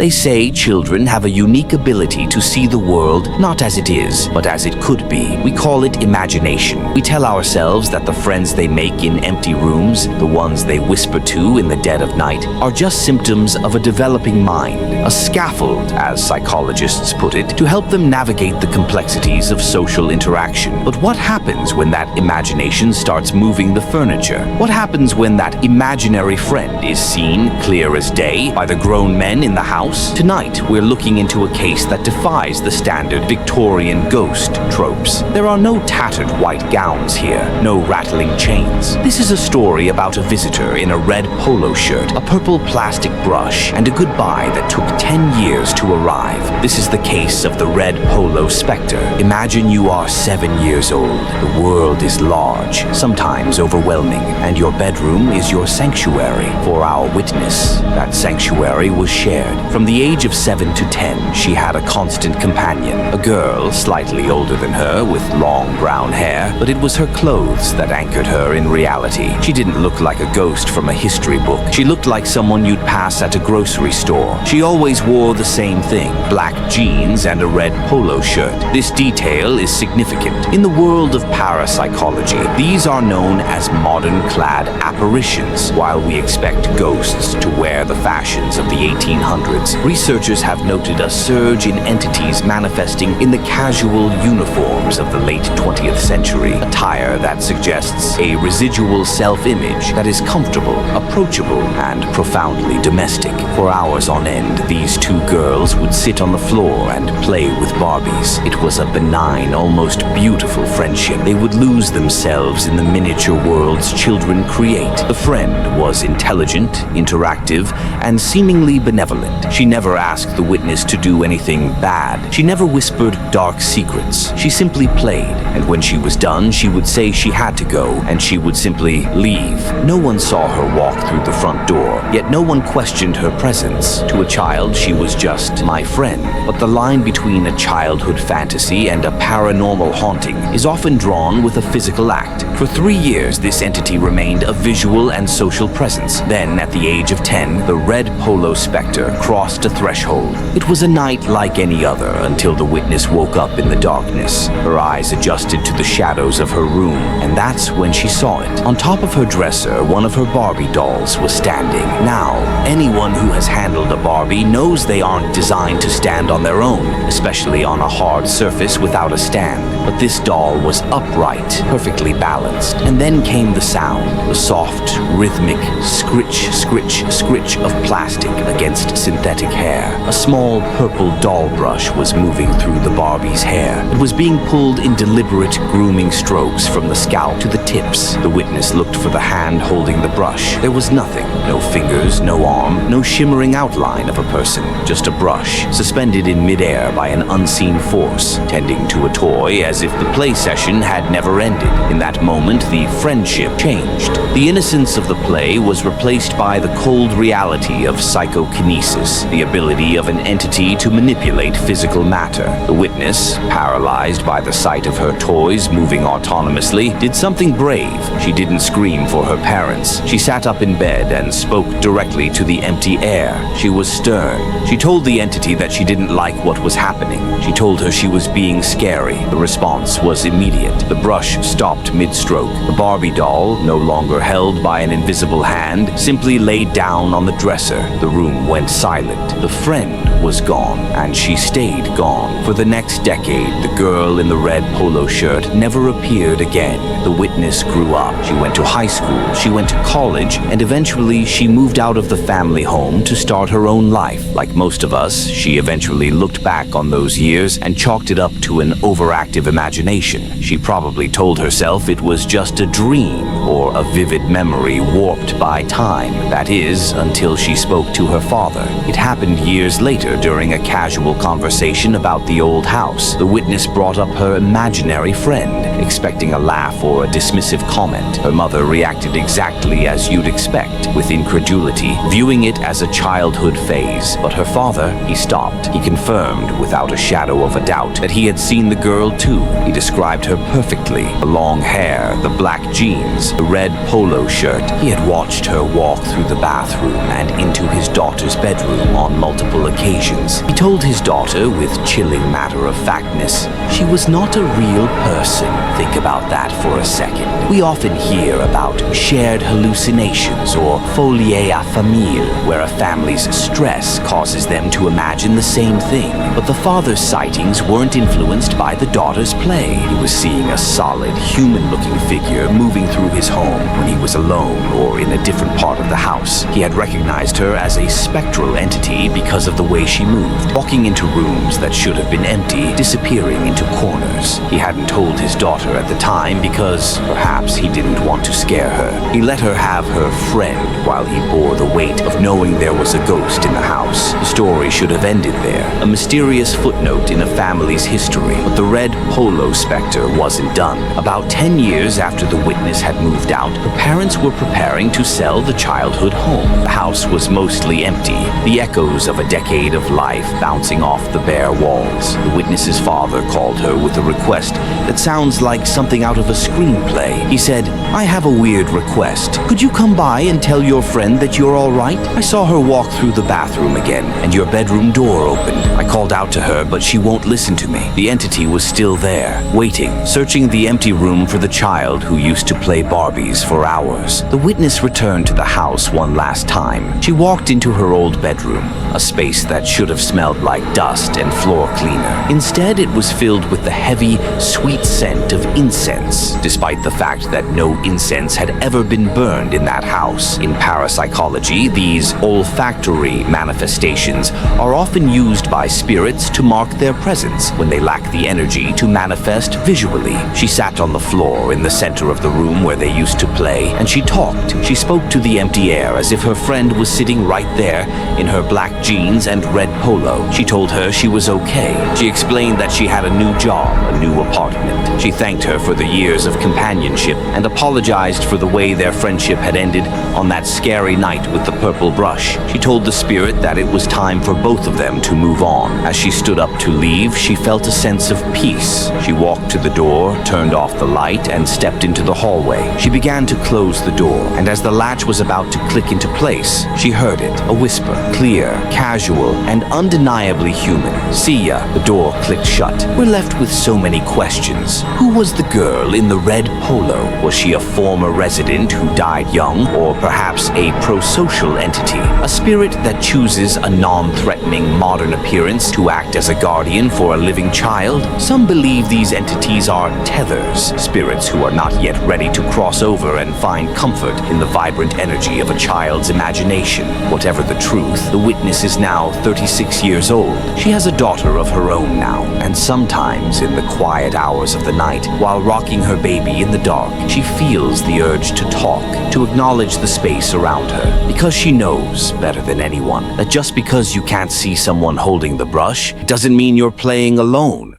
They say children have a unique ability to see the world not as it is, but as it could be. We call it imagination. We tell ourselves that the friends they make in empty rooms, the ones they whisper to in the dead of night, are just symptoms of a developing mind, a scaffold, as psychologists put it, to help them navigate the complexities of social interaction. But what happens when that imagination starts moving the furniture? What happens when that imaginary friend is seen clear as day by the grown men in the house? Tonight, we're looking into a case that defies the standard Victorian ghost tropes. There are no tattered white gowns here, no rattling chains. This is a story about a visitor in a red polo shirt, a purple plastic brush, and a goodbye that took 10 years to arrive. This is the case of the red Polo Specter. Imagine you are 7 years old. The world is large, sometimes overwhelming, and your bedroom is your sanctuary. For our witness, that sanctuary was shared. From the age of 7 to 10, she had a constant companion, a girl slightly older than her with long brown hair, but it was her clothes that anchored her in reality. She didn't look like a ghost from a history book. She looked like someone you'd pass at a grocery store. She always wore the same thing, black jeans and a red polo shirt. This detail is significant. In the world of parapsychology, these are known as modern-clad apparitions. While we expect ghosts to wear the fashions of the 1800s, researchers have noted a surge in entities manifesting in the casual uniforms of the late 20th century, attire that suggests a residual self-image that is comfortable, approachable, and profoundly domestic. For hours on end, these two girls would sit on the floor and play with Barbies. It was a benign, almost beautiful friendship. They would lose themselves in the miniature worlds children create. The friend was intelligent, interactive, and seemingly benevolent. She never asked the witness to do anything bad. She never whispered dark secrets. She simply played, and when she was done, she would say she had to go, and she would simply leave. No one saw her walk through the front door, yet no one questioned her presence. To a child, she was just my friend. But the line between a childhood fantasy and a paranormal haunting is often drawn with a physical act. For 3 years, this entity remained a visual and social presence. Then, at the age of 10, the red Polo Specter crossed a threshold. It was a night like any other until the witness woke up in the darkness. Her eyes adjusted to the shadows of her room, and that's when she saw it. On top of her dresser, one of her Barbie dolls was standing. Now, anyone who has handled a Barbie knows they aren't designed to stand on their own, especially on a hard surface without a stand. But this doll was upright, perfectly balanced. And then came the sound, the soft, rhythmic scritch, scritch, scritch of plastic against synthetic hair. A small purple doll brush was moving through the Barbie's hair. It was being pulled in deliberate grooming strokes from the scalp to the tips. The witness looked for the hand holding the brush. There was nothing. No fingers, no arm, no shimmering outline of a person. Just a brush, suspended in midair by an unseen force, tending to a toy as if the play session had never ended. In that moment, the friendship changed. The innocence of the play was replaced by the cold reality of psychokinesis, the ability of an entity to manipulate physical matter. The witness, paralyzed by the sight of her toys moving autonomously, did something brave. She didn't scream for her parents. She sat up in bed and spoke directly to the empty air. She was stern. She told the entity that she didn't like what was happening. She told her she was being scary. The response was immediate. The brush stopped mid-stroke. The Barbie doll, no longer held by an invisible hand, simply laid down on the dresser. The room went silent. The friend was gone, and she stayed gone. For the next decade, the girl in the red polo shirt never appeared again. The witness grew up. She went to high school, she went to college, and eventually she moved out of the family home to start her own life. Like most of us, she eventually looked back on those years and chalked it up to an overactive imagination. She probably told herself it was just a dream or a vivid memory warped by time. That is, until she spoke to her father. It happened years later during a casual conversation about the old house. The witness brought up her imaginary friend, expecting a laugh or a dismissive comment. Her mother reacted exactly as you'd expect, with incredulity, viewing it as a childhood phase. But her father, he stopped. He confirmed, without a shadow of a doubt, that he had seen the girl too. He described her perfectly. The long hair, the black jeans, the red polo shirt. He had watched her walk through the bathroom and into his daughter's bedroom. on multiple occasions. He told his daughter with chilling matter-of-factness, "She was not a real person." Think about that for a second. We often hear about shared hallucinations or folie à famille, where a family's stress causes them to imagine the same thing. But the father's sightings weren't influenced by the daughter's play. He was seeing a solid, human-looking figure moving through his home when he was alone or in a different part of the house. He had recognized her as a spectral entity because of the way she moved, walking into rooms that should have been empty, disappearing into corners. He hadn't told his daughter at the time because perhaps he didn't want to scare her. He let her have her friend while he bore the weight of knowing there was a ghost in the house. The story should have ended there, a mysterious footnote in a family's history. But the red Polo Specter wasn't done. About 10 years after the witness had moved out, her parents were preparing to sell the childhood home. The house was mostly empty, the echoes of a decade of life bouncing off the bare walls. The witness's father called her with a request that sounds like something out of a screenplay. He said, "I have a weird request. Could you come by and tell your friend that you're all right? I saw her walk through the bathroom again, and your bedroom door opened. I called out to her, but she won't listen to me." The entity was still there, waiting, searching the empty room for the child who used to play Barbies for hours. The witness returned to the house one last time. She walked into her old bedroom, a space that should have smelled like dust and floor cleaner. Instead, it was filled with the heavy, sweet scent of incense, despite the fact that no incense had ever been burned in that house. In parapsychology, these olfactory manifestations are often used by spirits to mark their presence when they lack the energy to manifest visually. She sat on the floor in the center of the room where they used to play, and she talked. She spoke to the empty air as if her friend was sitting right there in her black jeans and red polo. She told her she was okay. She explained that she had a new job, a new apartment. She thanked her for the years of companionship and apologized for the way their friendship had ended on that scary night with the purple brush. She told the spirit that it was time for both of them to move on. As she stood up to leave, she felt a sense of peace. She walked to the door, turned off the light, and stepped into the hallway. She began to close the door, and as the latch was about to click into place, she heard it, a whisper, clear, casual, and undeniably human. "See ya." The door clicked shut. We're left with so many questions. Who was the girl in the red polo? Was she a former resident who died young, or perhaps a pro-social entity? A spirit that chooses a non-threatening modern appearance to act as a guardian for a living child? Some believe these entities are tethers, spirits who are not yet ready to cross over and find comfort in the vibrant energy of a child's imagination. Whatever the truth, the witness is now 36 years old. She has a daughter of her own now, and sometimes in the quiet hours of the night, while rocking her baby in the dark, she feels the urge to talk, to acknowledge the space around her, because she knows, better than anyone, that just because you can't see someone holding the brush, doesn't mean you're playing alone.